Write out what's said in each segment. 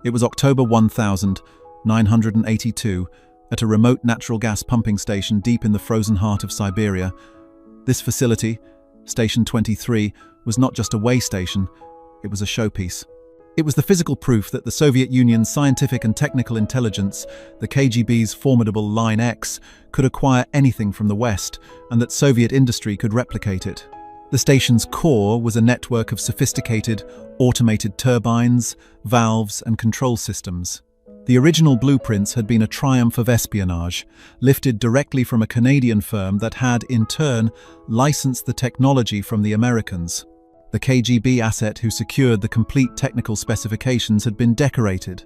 It was October 1982, at a remote natural gas pumping station deep in the frozen heart of Siberia. This facility, Station 23, was not just a way station, it was a showpiece. It was the physical proof that the Soviet Union's scientific and technical intelligence, the KGB's formidable Line X, could acquire anything from the West, and that Soviet industry could replicate it. The station's core was a network of sophisticated, automated turbines, valves, and control systems. The original blueprints had been a triumph of espionage, lifted directly from a Canadian firm that had, in turn, licensed the technology from the Americans. The KGB asset who secured the complete technical specifications had been decorated.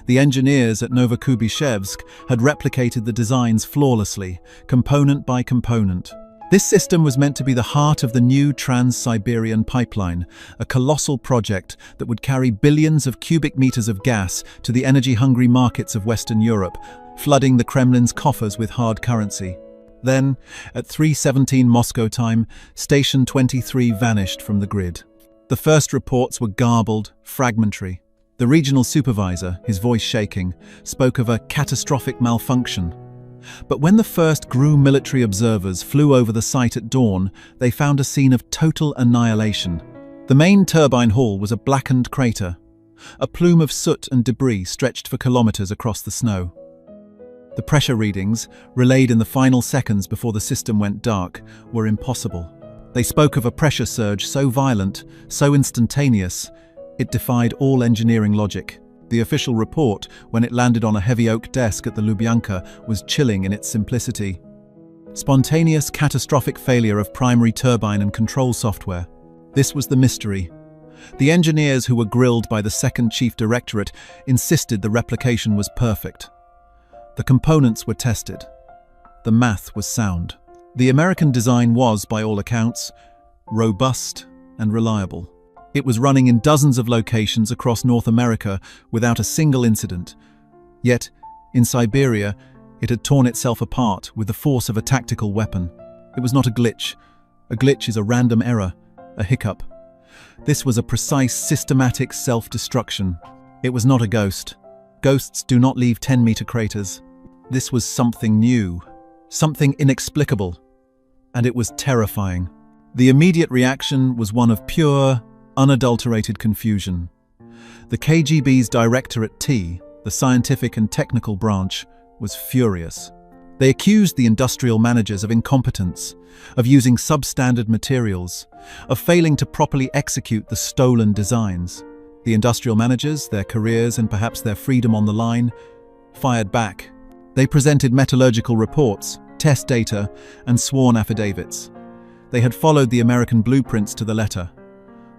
The engineers at Novokubishevsk had replicated the designs flawlessly, component by component. This system was meant to be the heart of the new Trans-Siberian pipeline, a colossal project that would carry billions of cubic meters of gas to the energy-hungry markets of Western Europe, flooding the Kremlin's coffers with hard currency. Then, at 3:17 Moscow time, Station 23 vanished from the grid. The first reports were garbled, fragmentary. The regional supervisor, his voice shaking, spoke of a catastrophic malfunction. But when the first GRU military observers flew over the site at dawn, they found a scene of total annihilation. The main turbine hall was a blackened crater. A plume of soot and debris stretched for kilometers across the snow. The pressure readings, relayed in the final seconds before the system went dark, were impossible. They spoke of a pressure surge so violent, so instantaneous, it defied all engineering logic. The official report, when it landed on a heavy oak desk at the Lubyanka, was chilling in its simplicity. Spontaneous, catastrophic failure of primary turbine and control software. This was the mystery. The engineers who were grilled by the second chief directorate insisted the replication was perfect. The components were tested. The math was sound. The American design was, by all accounts, robust and reliable. It was running in dozens of locations across North America without a single incident. Yet, in Siberia, it had torn itself apart with the force of a tactical weapon. It was not a glitch. A glitch is a random error, a hiccup. This was a precise, systematic self-destruction. It was not a ghost. Ghosts do not leave 10-meter craters. This was something new, something inexplicable, and it was terrifying. The immediate reaction was one of pure, unadulterated confusion. The KGB's Directorate T, the scientific and technical branch, was furious. They accused the industrial managers of incompetence, of using substandard materials, of failing to properly execute the stolen designs. The industrial managers, their careers and perhaps their freedom on the line, fired back. They presented metallurgical reports, test data, and sworn affidavits. They had followed the American blueprints to the letter.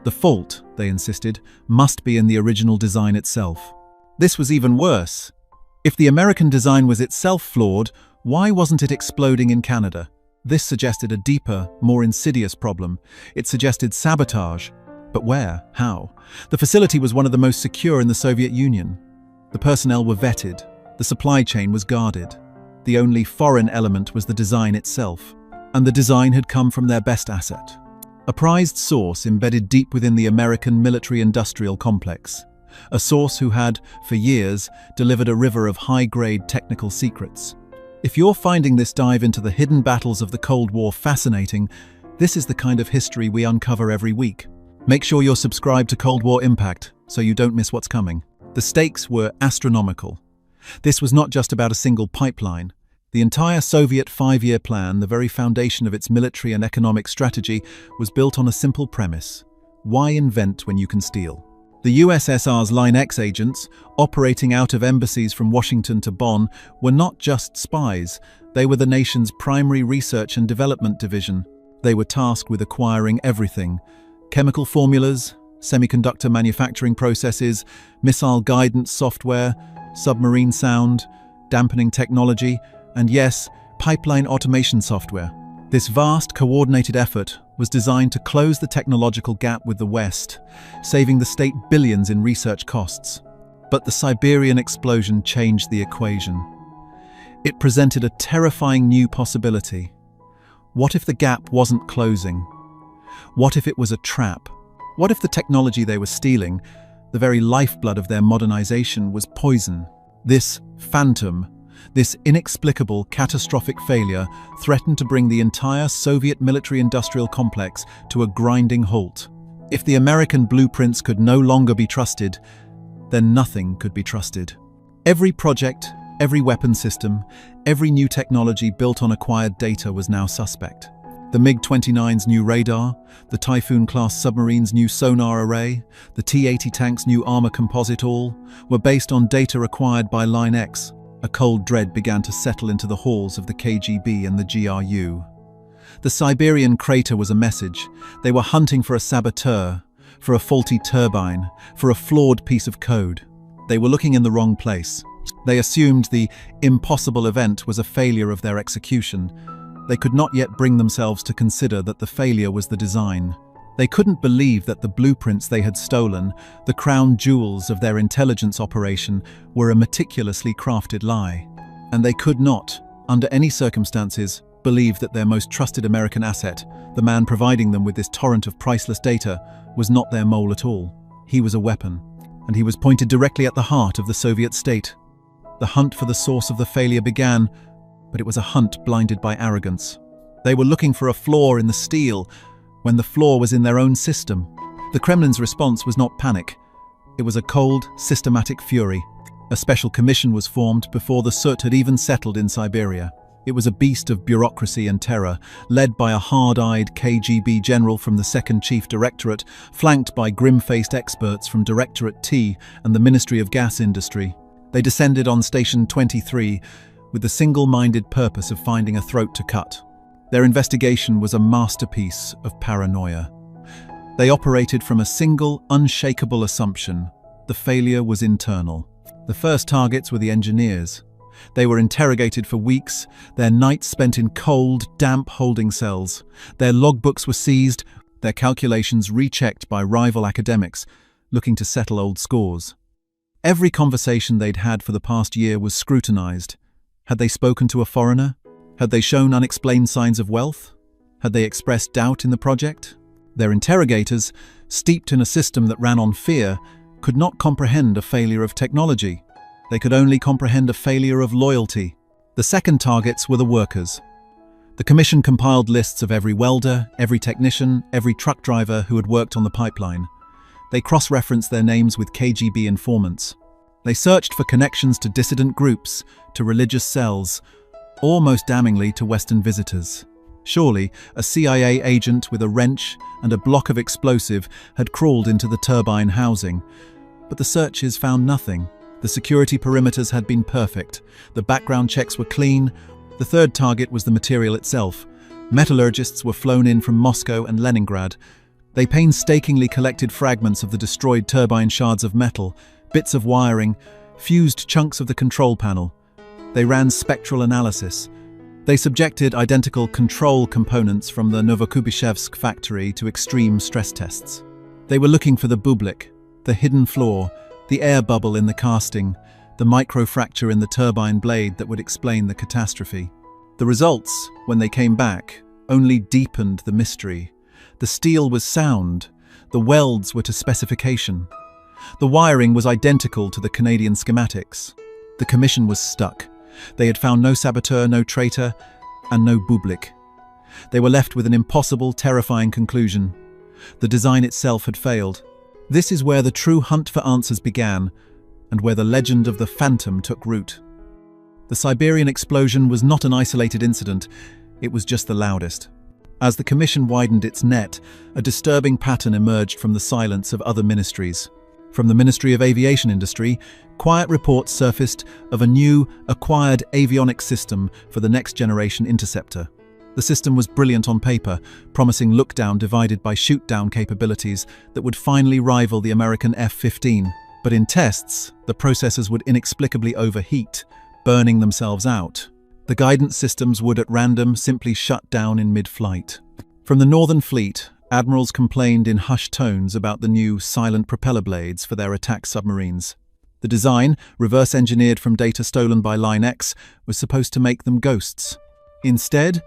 The fault, they insisted, must be in the original design itself. This was even worse. If the American design was itself flawed, why wasn't it exploding in Canada? This suggested a deeper, more insidious problem. It suggested sabotage. But where? How? The facility was one of the most secure in the Soviet Union. The personnel were vetted. The supply chain was guarded. The only foreign element was the design itself. And the design had come from their best asset. A prized source embedded deep within the American military-industrial complex. A source who had, for years, delivered a river of high-grade technical secrets. If you're finding this dive into the hidden battles of the Cold War fascinating, this is the kind of history we uncover every week. Make sure you're subscribed to Cold War Impact so you don't miss what's coming. The stakes were astronomical. This was not just about a single pipeline. The entire Soviet 5-year plan, the very foundation of its military and economic strategy, was built on a simple premise. Why invent when you can steal? The USSR's Line X agents, operating out of embassies from Washington to Bonn, were not just spies. They were the nation's primary research and development division. They were tasked with acquiring everything: chemical formulas, semiconductor manufacturing processes, missile guidance software, submarine sound, dampening technology, and yes, pipeline automation software. This vast, coordinated effort was designed to close the technological gap with the West, saving the state billions in research costs. But the Siberian explosion changed the equation. It presented a terrifying new possibility. What if the gap wasn't closing? What if it was a trap? What if the technology they were stealing, The very lifeblood of their modernization was poison. This phantom, this inexplicable, catastrophic failure threatened to bring the entire Soviet military-industrial complex to a grinding halt. If the American blueprints could no longer be trusted, then nothing could be trusted. Every project, every weapon system, every new technology built on acquired data was now suspect. The MiG-29's new radar, the Typhoon-class submarine's new sonar array, the T-80 tank's new armor composite all were based on data acquired by Line X. A cold dread began to settle into the halls of the KGB and the GRU. The Siberian crater was a message. They were hunting for a saboteur, for a faulty turbine, for a flawed piece of code. They were looking in the wrong place. They assumed the impossible event was a failure of their execution. They could not yet bring themselves to consider that the failure was the design. They couldn't believe that the blueprints they had stolen, the crown jewels of their intelligence operation, were a meticulously crafted lie. And they could not, under any circumstances, believe that their most trusted American asset, the man providing them with this torrent of priceless data, was not their mole at all. He was a weapon, and he was pointed directly at the heart of the Soviet state. The hunt for the source of the failure began, but it was a hunt blinded by arrogance. They were looking for a flaw in the steel, when the flaw was in their own system. The Kremlin's response was not panic. It was a cold, systematic fury. A special commission was formed before the soot had even settled in Siberia. It was a beast of bureaucracy and terror, led by a hard-eyed KGB general from the 2nd Chief Directorate, flanked by grim-faced experts from Directorate T and the Ministry of Gas Industry. They descended on Station 23 with the single-minded purpose of finding a throat to cut. Their investigation was a masterpiece of paranoia. They operated from a single, unshakable assumption: the failure was internal. The first targets were the engineers. They were interrogated for weeks, their nights spent in cold, damp holding cells. Their logbooks were seized, their calculations rechecked by rival academics looking to settle old scores. Every conversation they'd had for the past year was scrutinized. Had they spoken to a foreigner? Had they shown unexplained signs of wealth? Had they expressed doubt in the project? Their interrogators, steeped in a system that ran on fear, could not comprehend a failure of technology. They could only comprehend a failure of loyalty. The second targets were the workers. The commission compiled lists of every welder, every technician, every truck driver who had worked on the pipeline. They cross-referenced their names with KGB informants. They searched for connections to dissident groups, to religious cells, or most damningly to Western visitors. Surely, a CIA agent with a wrench and a block of explosive had crawled into the turbine housing. But the searches found nothing. The security perimeters had been perfect. The background checks were clean. The third target was the material itself. Metallurgists were flown in from Moscow and Leningrad. They painstakingly collected fragments of the destroyed turbine shards of metal, bits of wiring, fused chunks of the control panel. They ran spectral analysis. They subjected identical control components from the Novokubishevsk factory to extreme stress tests. They were looking for the bublik, the hidden flaw, the air bubble in the casting, the microfracture in the turbine blade that would explain the catastrophe. The results, when they came back, only deepened the mystery. The steel was sound. The welds were to specification. The wiring was identical to the Canadian schematics. The commission was stuck. They had found no saboteur, no traitor, and no bublik. They were left with an impossible, terrifying conclusion. The design itself had failed. This is where the true hunt for answers began, and where the legend of the Phantom took root. The Siberian explosion was not an isolated incident, it was just the loudest. As the commission widened its net, a disturbing pattern emerged from the silence of other ministries. From the Ministry of Aviation Industry, quiet reports surfaced of a new, acquired avionics system for the next-generation interceptor. The system was brilliant on paper, promising look-down divided by shoot-down capabilities that would finally rival the American F-15. But in tests, the processors would inexplicably overheat, burning themselves out. The guidance systems would at random simply shut down in mid-flight. From the Northern Fleet, admirals complained in hushed tones about the new silent propeller blades for their attack submarines. The design, reverse-engineered from data stolen by Line X, was supposed to make them ghosts. Instead,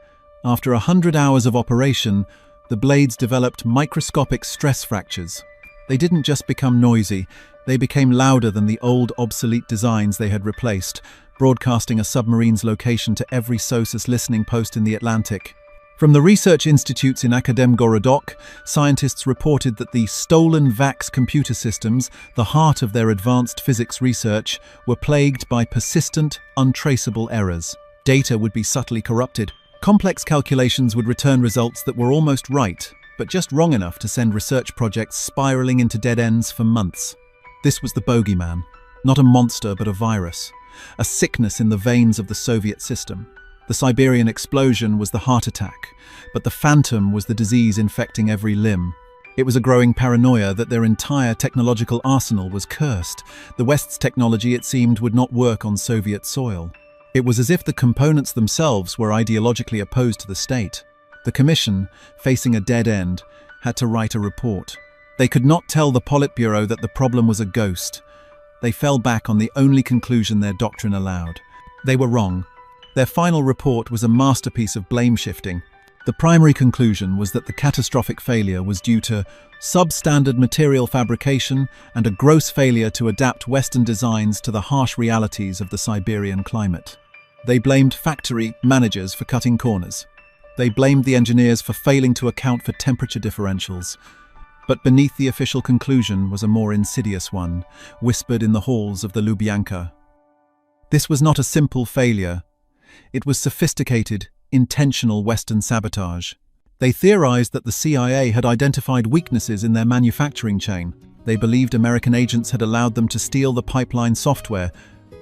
after 100 hours of operation, the blades developed microscopic stress fractures. They didn't just become noisy, they became louder than the old, obsolete designs they had replaced, broadcasting a submarine's location to every SOSUS listening post in the Atlantic. From the research institutes in Akademgorodok, scientists reported that the stolen VAX computer systems, the heart of their advanced physics research, were plagued by persistent, untraceable errors. Data would be subtly corrupted. Complex calculations would return results that were almost right, but just wrong enough to send research projects spiraling into dead ends for months. This was the bogeyman, not a monster but a virus, a sickness in the veins of the Soviet system. The Siberian explosion was the heart attack, but the phantom was the disease infecting every limb. It was a growing paranoia that their entire technological arsenal was cursed. The West's technology, it seemed, would not work on Soviet soil. It was as if the components themselves were ideologically opposed to the state. The Commission, facing a dead end, had to write a report. They could not tell the Politburo that the problem was a ghost. They fell back on the only conclusion their doctrine allowed. They were wrong. Their final report was a masterpiece of blame shifting. The primary conclusion was that the catastrophic failure was due to substandard material fabrication and a gross failure to adapt Western designs to the harsh realities of the Siberian climate. They blamed factory managers for cutting corners. They blamed the engineers for failing to account for temperature differentials. But beneath the official conclusion was a more insidious one, whispered in the halls of the Lubyanka. This was not a simple failure. It was sophisticated, intentional Western sabotage. They theorized that the CIA had identified weaknesses in their manufacturing chain. They believed American agents had allowed them to steal the pipeline software,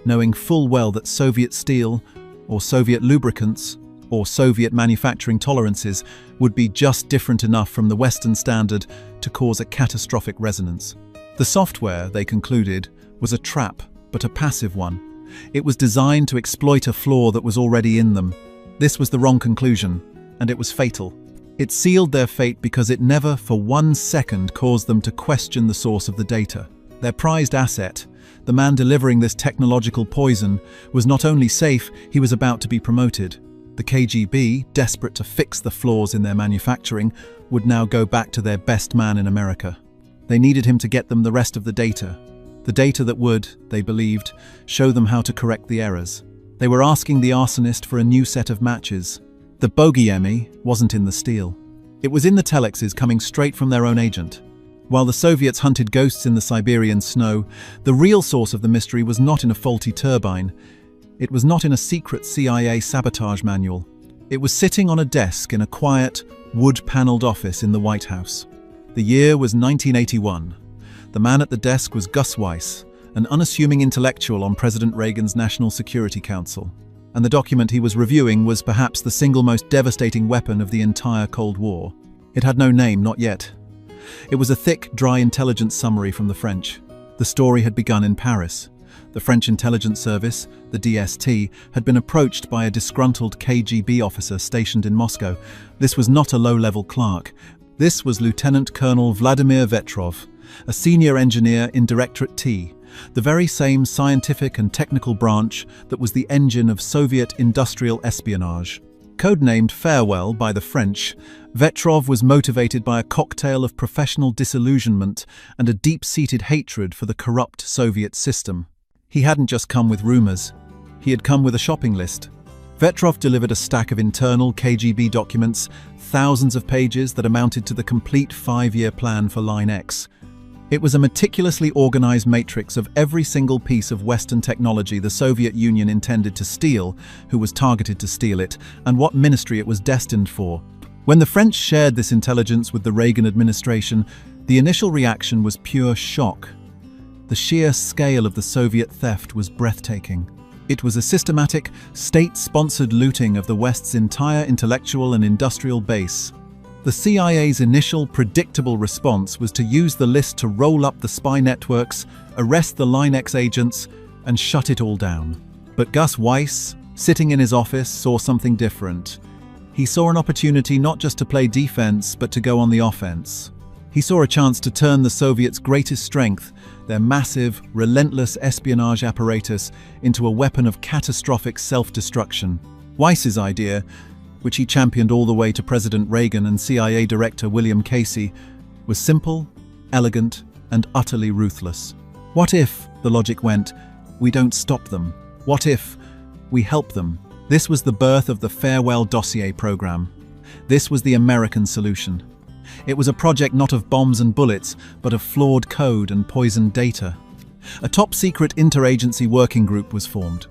knowing full well that Soviet steel, or Soviet lubricants, or Soviet manufacturing tolerances would be just different enough from the Western standard to cause a catastrophic resonance. The software, they concluded, was a trap, but a passive one. It was designed to exploit a flaw that was already in them. This was the wrong conclusion, and it was fatal. It sealed their fate because it never for 1 second caused them to question the source of the data. Their prized asset, the man delivering this technological poison, was not only safe, he was about to be promoted. The KGB, desperate to fix the flaws in their manufacturing, would now go back to their best man in America. They needed him to get them the rest of the data that would, they believed, show them how to correct the errors. They were asking the arsonist for a new set of matches. The bogey wasn't in the steel. It was in the telexes coming straight from their own agent. While the Soviets hunted ghosts in the Siberian snow, the real source of the mystery was not in a faulty turbine. It was not in a secret CIA sabotage manual. It was sitting on a desk in a quiet, wood-paneled office in the White House. The year was 1981. The man at the desk was Gus Weiss, an unassuming intellectual on President Reagan's National Security Council. And the document he was reviewing was perhaps the single most devastating weapon of the entire Cold War. It had no name, not yet. It was a thick, dry intelligence summary from the French. The story had begun in Paris. The French intelligence service, the DST, had been approached by a disgruntled KGB officer stationed in Moscow. This was not a low-level clerk. This was Lieutenant Colonel Vladimir Vetrov, a senior engineer in Directorate T, the very same scientific and technical branch that was the engine of Soviet industrial espionage. Codenamed Farewell by the French, Vetrov was motivated by a cocktail of professional disillusionment and a deep-seated hatred for the corrupt Soviet system. He hadn't just come with rumors. He had come with a shopping list. Vetrov delivered a stack of internal KGB documents, thousands of pages that amounted to the complete 5-year plan for Line X. It was a meticulously organized matrix of every single piece of Western technology the Soviet Union intended to steal, who was targeted to steal it, and what ministry it was destined for. When the French shared this intelligence with the Reagan administration, the initial reaction was pure shock. The sheer scale of the Soviet theft was breathtaking. It was a systematic, state-sponsored looting of the West's entire intellectual and industrial base. The CIA's initial predictable response was to use the list to roll up the spy networks, arrest the Line X agents, and shut it all down. But Gus Weiss, sitting in his office, saw something different. He saw an opportunity not just to play defense, but to go on the offense. He saw a chance to turn the Soviets' greatest strength, their massive, relentless espionage apparatus, into a weapon of catastrophic self-destruction. Weiss's idea, which he championed all the way to President Reagan and CIA Director William Casey, was simple, elegant, and utterly ruthless. What if, the logic went, we don't stop them? What if we help them? This was the birth of the Farewell Dossier program. This was the American solution. It was a project not of bombs and bullets, but of flawed code and poisoned data. A top-secret interagency working group was formed.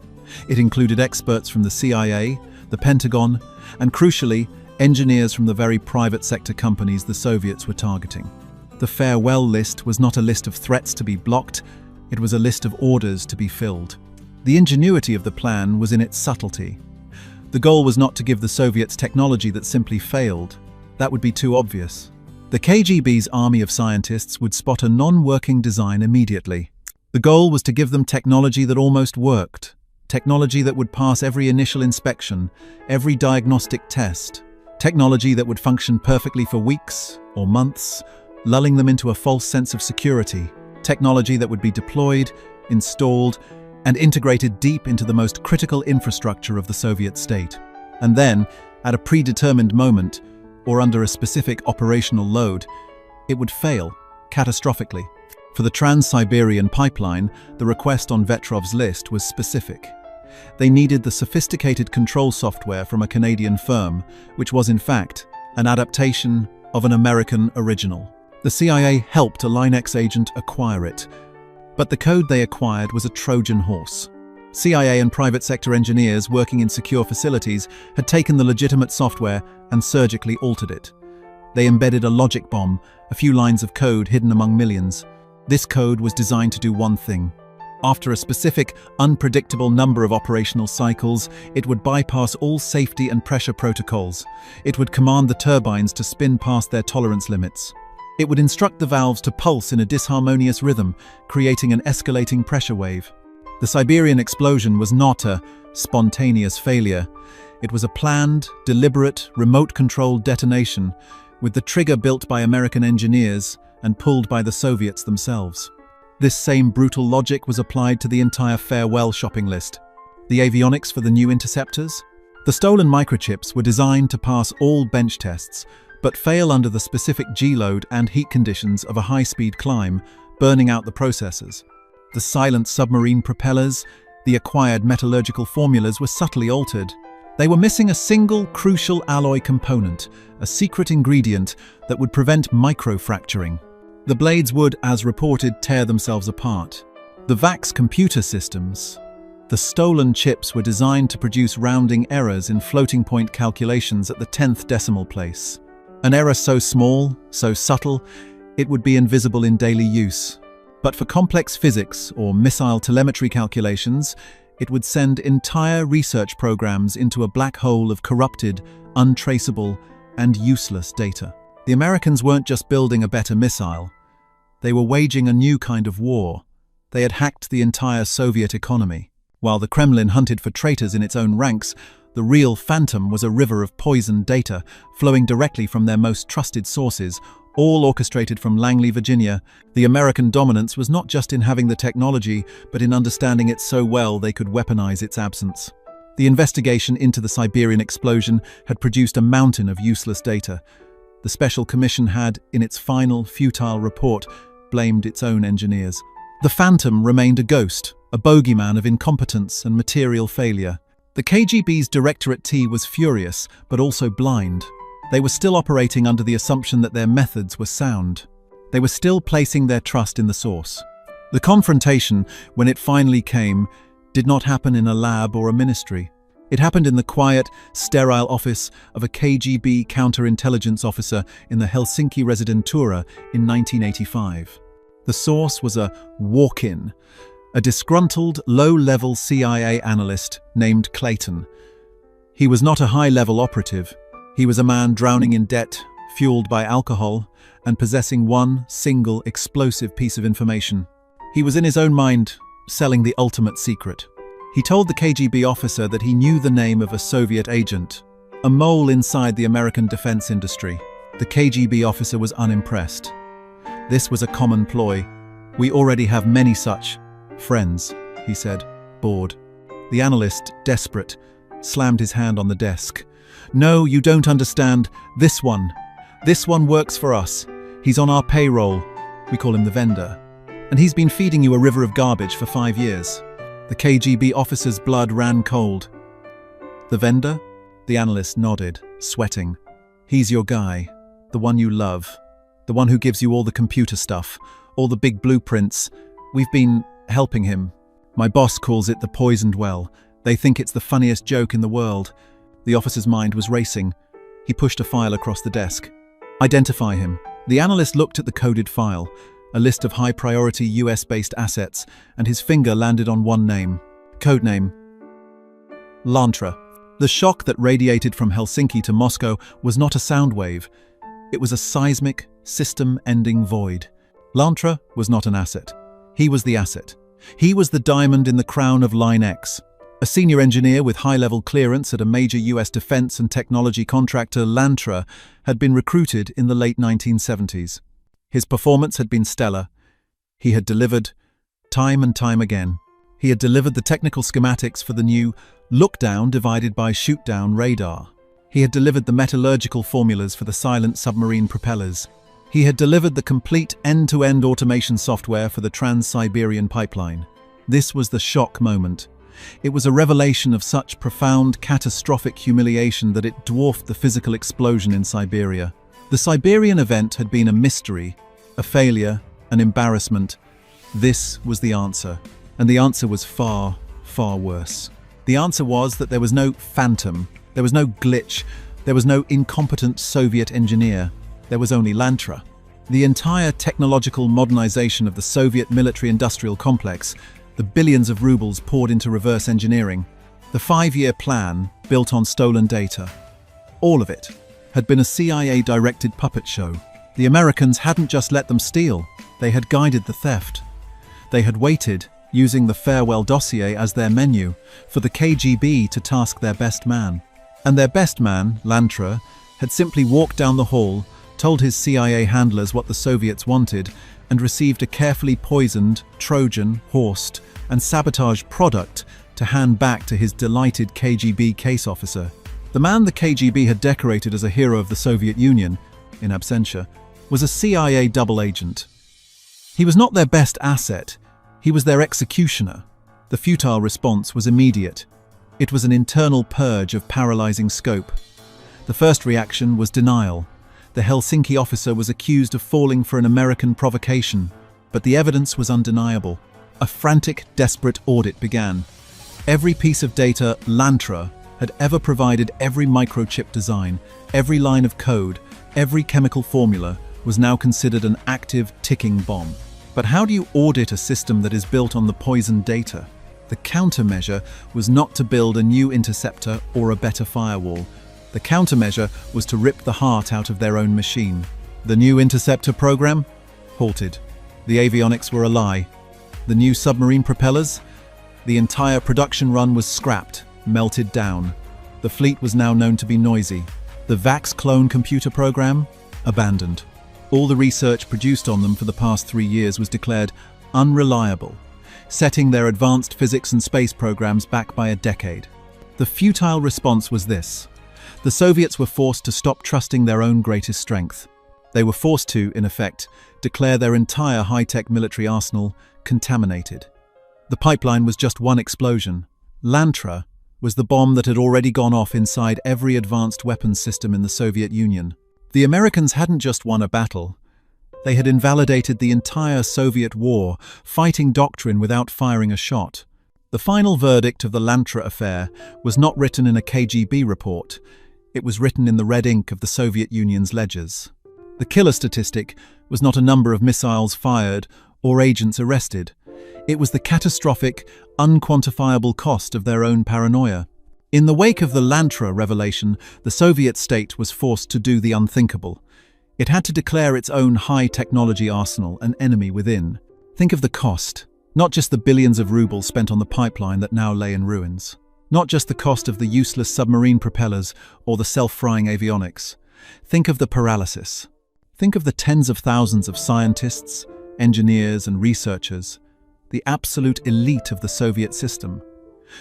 It included experts from the CIA, the Pentagon, and crucially, engineers from the very private sector companies the Soviets were targeting. The farewell list was not a list of threats to be blocked, it was a list of orders to be filled. The ingenuity of the plan was in its subtlety. The goal was not to give the Soviets technology that simply failed. That would be too obvious. The KGB's army of scientists would spot a non-working design immediately. The goal was to give them technology that almost worked, technology that would pass every initial inspection, every diagnostic test, technology that would function perfectly for weeks or months, lulling them into a false sense of security, technology that would be deployed, installed, and integrated deep into the most critical infrastructure of the Soviet state. And then, at a predetermined moment, or under a specific operational load, it would fail, catastrophically. For the Trans-Siberian pipeline, the request on Vetrov's list was specific. They needed the sophisticated control software from a Canadian firm, which was in fact an adaptation of an American original. The CIA helped a Line-X agent acquire it, but the code they acquired was a Trojan horse. CIA and private sector engineers working in secure facilities had taken the legitimate software and surgically altered it. They embedded a logic bomb, a few lines of code hidden among millions. This code was designed to do one thing. After a specific, unpredictable number of operational cycles, it would bypass all safety and pressure protocols. It would command the turbines to spin past their tolerance limits. It would instruct the valves to pulse in a disharmonious rhythm, creating an escalating pressure wave. The Siberian explosion was not a spontaneous failure. It was a planned, deliberate, remote-controlled detonation, with the trigger built by American engineers and pulled by the Soviets themselves. This same brutal logic was applied to the entire farewell shopping list. The avionics for the new interceptors? The stolen microchips were designed to pass all bench tests, but fail under the specific G-load and heat conditions of a high-speed climb, burning out the processors. The silent submarine propellers, the acquired metallurgical formulas were subtly altered. They were missing a single crucial alloy component, a secret ingredient that would prevent microfracturing. The blades would, as reported, tear themselves apart. The VAX computer systems, the stolen chips were designed to produce rounding errors in floating point calculations at the 10th decimal place. An error so small, so subtle, it would be invisible in daily use. But for complex physics or missile telemetry calculations, it would send entire research programs into a black hole of corrupted, untraceable, and useless data. The Americans weren't just building a better missile. They were waging a new kind of war. They had hacked the entire Soviet economy. While the Kremlin hunted for traitors in its own ranks, the real phantom was a river of poisoned data flowing directly from their most trusted sources, all orchestrated from Langley, Virginia. The American dominance was not just in having the technology, but in understanding it so well they could weaponize its absence. The investigation into the Siberian explosion had produced a mountain of useless data. The Special Commission had, in its final, futile report, blamed its own engineers. The Phantom remained a ghost, a bogeyman of incompetence and material failure. The KGB's Directorate T was furious, but also blind. They were still operating under the assumption that their methods were sound. They were still placing their trust in the source. The confrontation, when it finally came, did not happen in a lab or a ministry. It happened in the quiet, sterile office of a KGB counterintelligence officer in the Helsinki Residentura in 1985. The source was a walk-in, a disgruntled, low-level CIA analyst named Clayton. He was not a high-level operative. He was a man drowning in debt, fueled by alcohol, and possessing one single explosive piece of information. He was in his own mind, selling the ultimate secret. He told the KGB officer that he knew the name of a Soviet agent, a mole inside the American defense industry. The KGB officer was unimpressed. This was a common ploy. "We already have many such friends," he said, bored. The analyst, desperate, slammed his hand on the desk. "No, you don't understand. This one works for us. He's on our payroll. We call him the vendor. And he's been feeding you a river of garbage for 5 years. The KGB officer's blood ran cold. The vendor? The analyst nodded, sweating. He's your guy, the one you love, the one who gives you all the computer stuff, all the big blueprints. We've been helping him. My boss calls it the poisoned well. They think it's the funniest joke in the world. The officer's mind was racing. He pushed a file across the desk. Identify him. The analyst looked at the coded file, a list of high-priority US-based assets, and his finger landed on one name. Codename: Lantra. The shock that radiated from Helsinki to Moscow was not a sound wave. It was a seismic, system-ending void. Lantra was not an asset. He was the asset. He was the diamond in the crown of Line X. A senior engineer with high-level clearance at a major US defense and technology contractor, Lantra, had been recruited in the late 1970s. His performance had been stellar. He had delivered time and time again. He had delivered the technical schematics for the new look-down divided by shoot-down radar. He had delivered the metallurgical formulas for the silent submarine propellers. He had delivered the complete end-to-end automation software for the Trans-Siberian pipeline. This was the shock moment. It was a revelation of such profound, catastrophic humiliation that it dwarfed the physical explosion in Siberia. The Siberian event had been a mystery, a failure, an embarrassment. This was the answer. And the answer was far, far worse. The answer was that there was no phantom, there was no glitch, there was no incompetent Soviet engineer. There was only Lantra. The entire technological modernization of the Soviet military-industrial complex, the billions of rubles poured into reverse engineering, the 5-year plan built on stolen data, all of it had been a CIA-directed puppet show. The Americans hadn't just let them steal, they had guided the theft. They had waited, using the farewell dossier as their menu, for the KGB to task their best man. And their best man, Lantra, had simply walked down the hall, told his CIA handlers what the Soviets wanted, and received a carefully poisoned, Trojan, horsed, and sabotaged product to hand back to his delighted KGB case officer. The man the KGB had decorated as a hero of the Soviet Union, in absentia, was a CIA double agent. He was not their best asset, he was their executioner. The futile response was immediate. It was an internal purge of paralyzing scope. The first reaction was denial. The Helsinki officer was accused of falling for an American provocation, but the evidence was undeniable. A frantic, desperate audit began. Every piece of data Lantra had ever provided, every microchip design, every line of code, every chemical formula was now considered an active, ticking bomb. But how do you audit a system that is built on the poisoned data? The countermeasure was not to build a new interceptor or a better firewall. The countermeasure was to rip the heart out of their own machine. The new interceptor program? Halted. The avionics were a lie. The new submarine propellers? The entire production run was scrapped, melted down. The fleet was now known to be noisy. The VAX clone computer program? Abandoned. All the research produced on them for the past 3 years was declared unreliable, setting their advanced physics and space programs back by a decade. The futile response was this. The Soviets were forced to stop trusting their own greatest strength. They were forced to, in effect, declare their entire high-tech military arsenal contaminated. The pipeline was just one explosion. Lantra was the bomb that had already gone off inside every advanced weapons system in the Soviet Union. The Americans hadn't just won a battle. They had invalidated the entire Soviet war, fighting doctrine without firing a shot. The final verdict of the Lantra affair was not written in a KGB report. It was written in the red ink of the Soviet Union's ledgers. The killer statistic was not a number of missiles fired or agents arrested. It was the catastrophic, unquantifiable cost of their own paranoia. In the wake of the Lantra revelation, the Soviet state was forced to do the unthinkable. It had to declare its own high-technology arsenal an enemy within. Think of the cost. Not just the billions of rubles spent on the pipeline that now lay in ruins. Not just the cost of the useless submarine propellers or the self-frying avionics. Think of the paralysis. Think of the tens of thousands of scientists, engineers and researchers, the absolute elite of the Soviet system,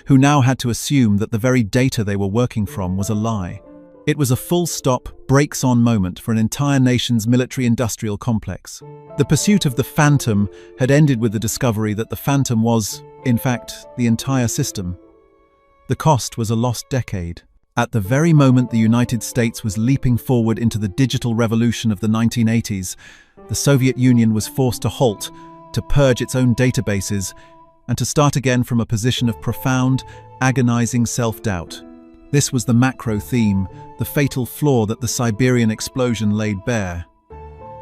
who now had to assume that the very data they were working from was a lie. It was a full-stop, brakes-on moment for an entire nation's military-industrial complex. The pursuit of the Phantom had ended with the discovery that the Phantom was, in fact, the entire system. The cost was a lost decade. At the very moment the United States was leaping forward into the digital revolution of the 1980s, the Soviet Union was forced to halt, to purge its own databases, and to start again from a position of profound, agonizing self-doubt. This was the macro theme, the fatal flaw that the Siberian explosion laid bare.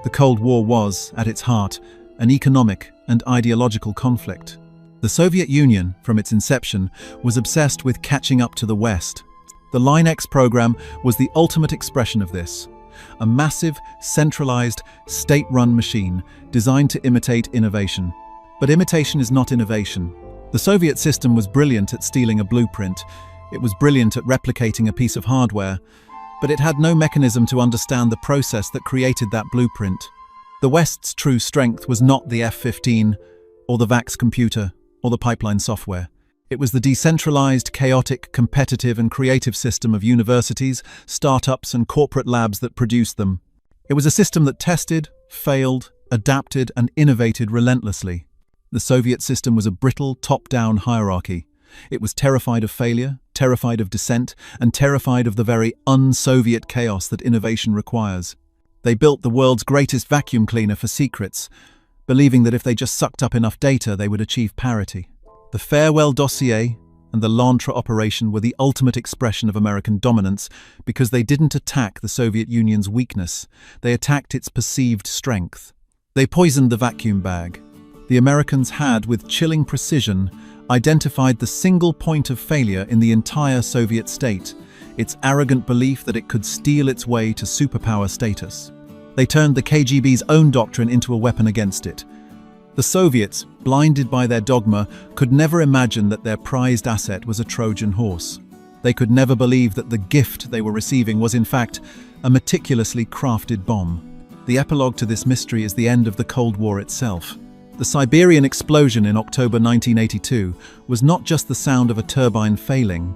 The Cold War was, at its heart, an economic and ideological conflict. The Soviet Union, from its inception, was obsessed with catching up to the West. The Line X program was the ultimate expression of this. A massive, centralized, state-run machine designed to imitate innovation. But imitation is not innovation. The Soviet system was brilliant at stealing a blueprint. It was brilliant at replicating a piece of hardware, but it had no mechanism to understand the process that created that blueprint. The West's true strength was not the F-15, or the VAX computer, or the pipeline software. It was the decentralized, chaotic, competitive and creative system of universities, startups and corporate labs that produced them. It was a system that tested, failed, adapted and innovated relentlessly. The Soviet system was a brittle, top-down hierarchy. It was terrified of failure, terrified of dissent, and terrified of the very un-Soviet chaos that innovation requires. They built the world's greatest vacuum cleaner for secrets, believing that if they just sucked up enough data, they would achieve parity. The Farewell Dossier and the Lantra operation were the ultimate expression of American dominance because they didn't attack the Soviet Union's weakness, they attacked its perceived strength. They poisoned the vacuum bag. The Americans had, with chilling precision, identified the single point of failure in the entire Soviet state, its arrogant belief that it could steal its way to superpower status. They turned the KGB's own doctrine into a weapon against it. The Soviets, blinded by their dogma, could never imagine that their prized asset was a Trojan horse. They could never believe that the gift they were receiving was in fact a meticulously crafted bomb. The epilogue to this mystery is the end of the Cold War itself. The Siberian explosion in October 1982 was not just the sound of a turbine failing.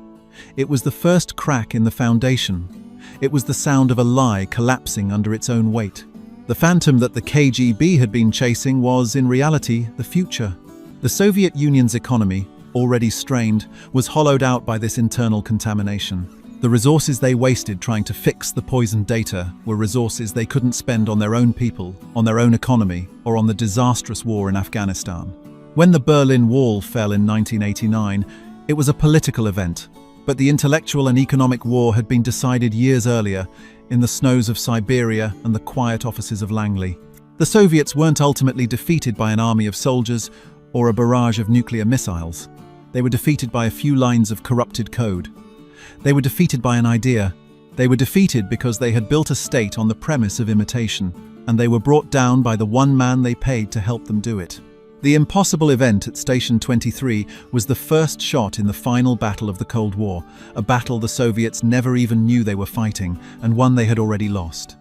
It was the first crack in the foundation. It was the sound of a lie collapsing under its own weight. The phantom that the KGB had been chasing was, in reality, the future. The Soviet Union's economy, already strained, was hollowed out by this internal contamination. The resources they wasted trying to fix the poisoned data were resources they couldn't spend on their own people, on their own economy, or on the disastrous war in Afghanistan. When the Berlin Wall fell in 1989, it was a political event, but the intellectual and economic war had been decided years earlier, in the snows of Siberia and the quiet offices of Langley. The Soviets weren't ultimately defeated by an army of soldiers or a barrage of nuclear missiles. They were defeated by a few lines of corrupted code. They were defeated by an idea. They were defeated because they had built a state on the premise of imitation, and they were brought down by the one man they paid to help them do it. The impossible event at Station 23 was the first shot in the final battle of the Cold War, a battle the Soviets never even knew they were fighting, and one they had already lost.